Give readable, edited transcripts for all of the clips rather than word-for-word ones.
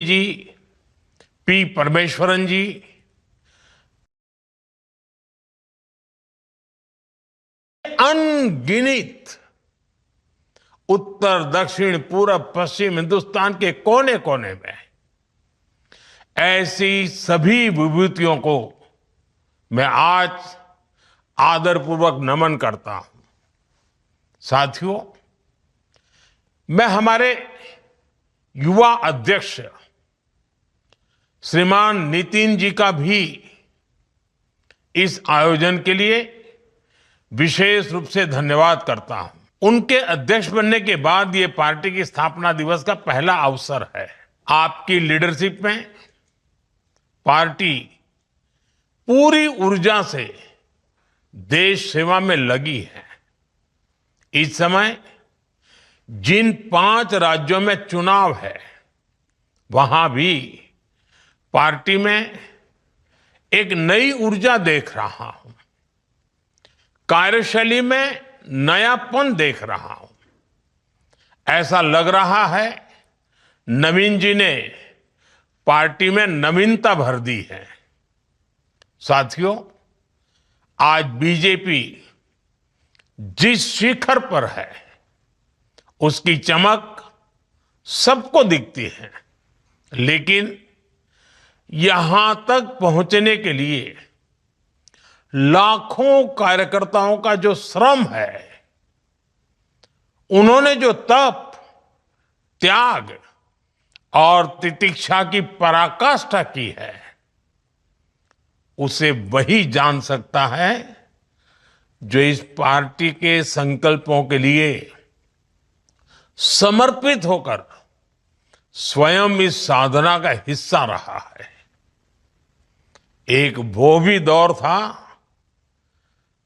जी, P Parameswaran जी, अनगिनत उत्तर दक्षिण पूरब पश्चिम हिंदुस्तान के कोने कोने में ऐसी सभी विभूतियों को मैं आज आदरपूर्वक नमन करता हूं। साथियों, मैं हमारे युवा अध्यक्ष श्रीमान नितिन जी का भी इस आयोजन के लिए विशेष रूप से धन्यवाद करता हूं। उनके अध्यक्ष बनने के बाद ये पार्टी की स्थापना दिवस का पहला अवसर है। आपकी लीडरशिप में पार्टी पूरी ऊर्जा से देश सेवा में लगी है। इस समय जिन 5 राज्यों में चुनाव है, वहां भी पार्टी में एक नई ऊर्जा देख रहा हूं, कार्यशैली में नयापन देख रहा हूं। ऐसा लग रहा है नवीन जी ने पार्टी में नवीनता भर दी है। साथियों, आज बीजेपी जिस शिखर पर है, उसकी चमक सबको दिखती है, लेकिन यहां तक पहुंचने के लिए लाखों कार्यकर्ताओं का जो श्रम है, उन्होंने जो तप, त्याग और तितिक्षा की पराकाष्ठा की है, उसे वही जान सकता है जो इस पार्टी के संकल्पों के लिए समर्पित होकर स्वयं इस साधना का हिस्सा रहा है। एक वो भी दौर था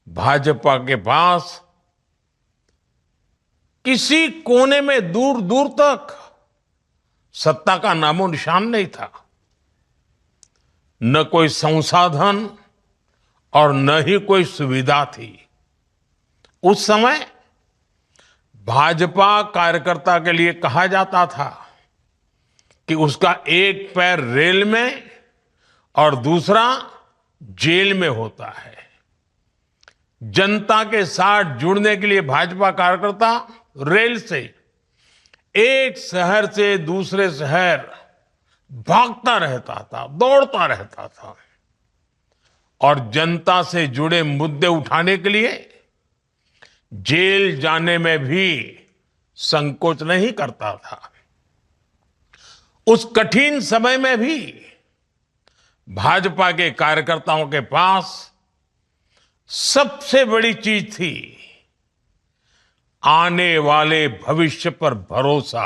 भाजपा के पास किसी कोने में दूर दूर तक सत्ता का नामो निशान नहीं था, न कोई संसाधन और न ही कोई सुविधा थी। उस समय भाजपा कार्यकर्ता के लिए कहा जाता था कि उसका एक पैर रेल में और दूसरा जेल में होता है। जनता के साथ जुड़ने के लिए भाजपा कार्यकर्ता रेल से एक शहर से दूसरे शहर भागता रहता था, दौड़ता रहता था, और जनता से जुड़े मुद्दे उठाने के लिए जेल जाने में भी संकोच नहीं करता था। उस कठिन समय में भी भाजपा के कार्यकर्ताओं के पास सबसे बड़ी चीज थी आने वाले भविष्य पर भरोसा।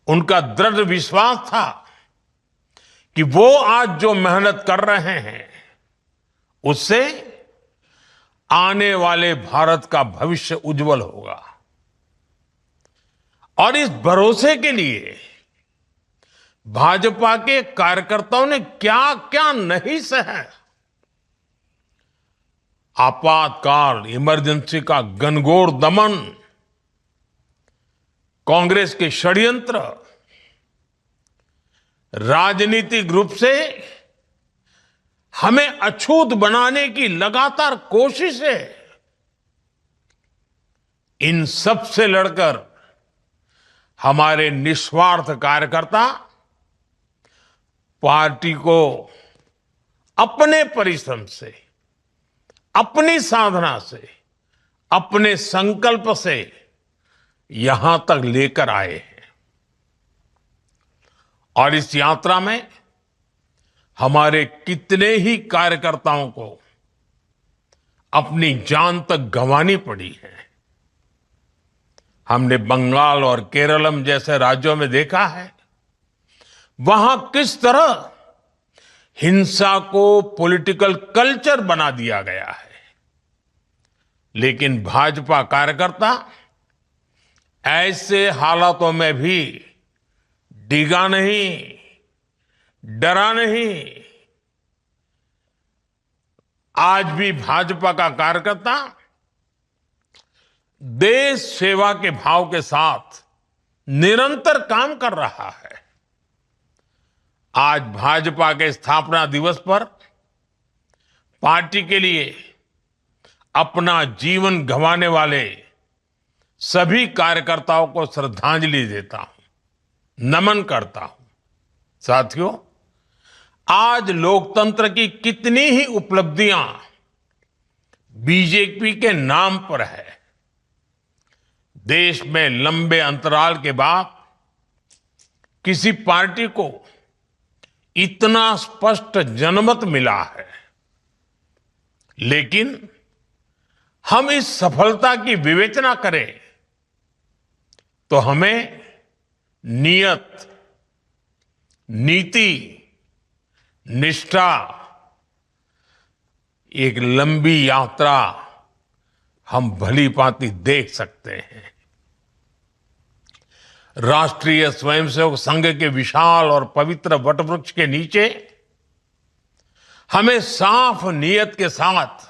उनका दृढ़ विश्वास था कि वो आज जो मेहनत कर रहे हैं, उससे आने वाले भारत का भविष्य उज्जवल होगा। और इस भरोसे के लिए भाजपा के कार्यकर्ताओं ने क्या क्या नहीं सहा। आपातकाल, इमरजेंसी का घनघोर दमन, कांग्रेस के षड्यंत्र, राजनीतिक रूप से हमें अछूत बनाने की लगातार कोशिशें, इन सब से लड़कर हमारे निस्वार्थ कार्यकर्ता पार्टी को अपने परिश्रम से, अपनी साधना से, अपने संकल्प से यहां तक लेकर आए हैं। और इस यात्रा में हमारे कितने ही कार्यकर्ताओं को अपनी जान तक गंवानी पड़ी है। हमने बंगाल और केरलम जैसे राज्यों में देखा है, वहां किस तरह हिंसा को पॉलिटिकल कल्चर बना दिया गया है। लेकिन भाजपा कार्यकर्ता ऐसे हालातों में भी डिगा नहीं, डरा नहीं। आज भी भाजपा का कार्यकर्ता देश सेवा के भाव के साथ निरंतर काम कर रहा है। आज भाजपा के स्थापना दिवस पर पार्टी के लिए अपना जीवन गंवाने वाले सभी कार्यकर्ताओं को श्रद्धांजलि देता हूं, नमन करता हूं। साथियों, आज लोकतंत्र की कितनी ही उपलब्धियां बीजेपी के नाम पर है। देश में लंबे अंतराल के बाद किसी पार्टी को इतना स्पष्ट जनमत मिला है, लेकिन हम इस सफलता की विवेचना करें तो हमें नियत, नीति, निष्ठा, एक लंबी यात्रा हम भली भांति देख सकते हैं। राष्ट्रीय स्वयंसेवक संघ के विशाल और पवित्र वटवृक्ष के नीचे हमें साफ नियत के साथ,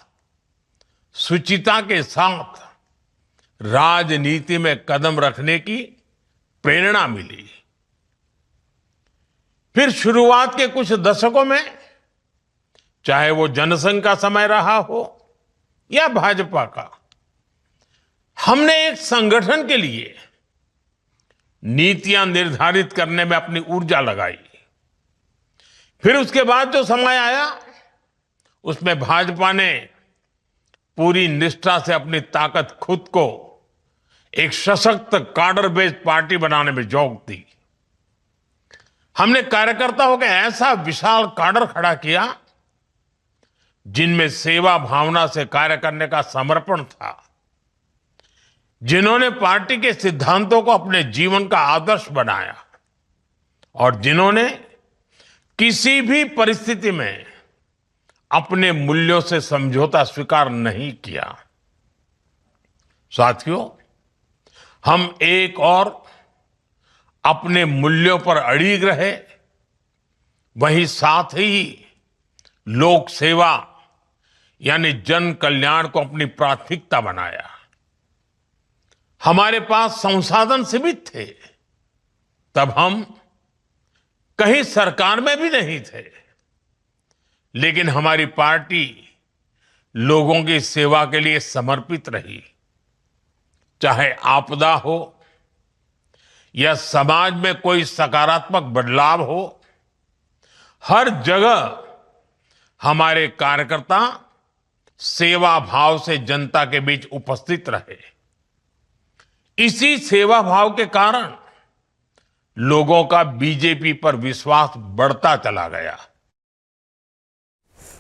शुचिता के साथ राजनीति में कदम रखने की प्रेरणा मिली। फिर शुरुआत के कुछ दशकों में, चाहे वो जनसंघ का समय रहा हो या भाजपा का, हमने एक संगठन के लिए नीतियां निर्धारित करने में अपनी ऊर्जा लगाई। फिर उसके बाद जो समय आया, उसमें भाजपा ने पूरी निष्ठा से अपनी ताकत खुद को एक सशक्त काडर बेस्ड पार्टी बनाने में झोंक दी। हमने कार्यकर्ताओं का ऐसा विशाल काडर खड़ा किया जिनमें सेवा भावना से कार्य करने का समर्पण था, जिन्होंने पार्टी के सिद्धांतों को अपने जीवन का आदर्श बनाया और जिन्होंने किसी भी परिस्थिति में अपने मूल्यों से समझौता स्वीकार नहीं किया। साथियों, हम एक और अपने मूल्यों पर अड़िग रहे, वहीं साथ ही लोक सेवा यानी जन कल्याण को अपनी प्राथमिकता बनाया। हमारे पास संसाधन सीमित थे, तब हम कहीं सरकार में भी नहीं थे, लेकिन हमारी पार्टी लोगों की सेवा के लिए समर्पित रही। चाहे आपदा हो या समाज में कोई सकारात्मक बदलाव हो, हर जगह हमारे कार्यकर्ता सेवा भाव से जनता के बीच उपस्थित रहे। इसी सेवा भाव के कारण लोगों का बीजेपी पर विश्वास बढ़ता चला गया।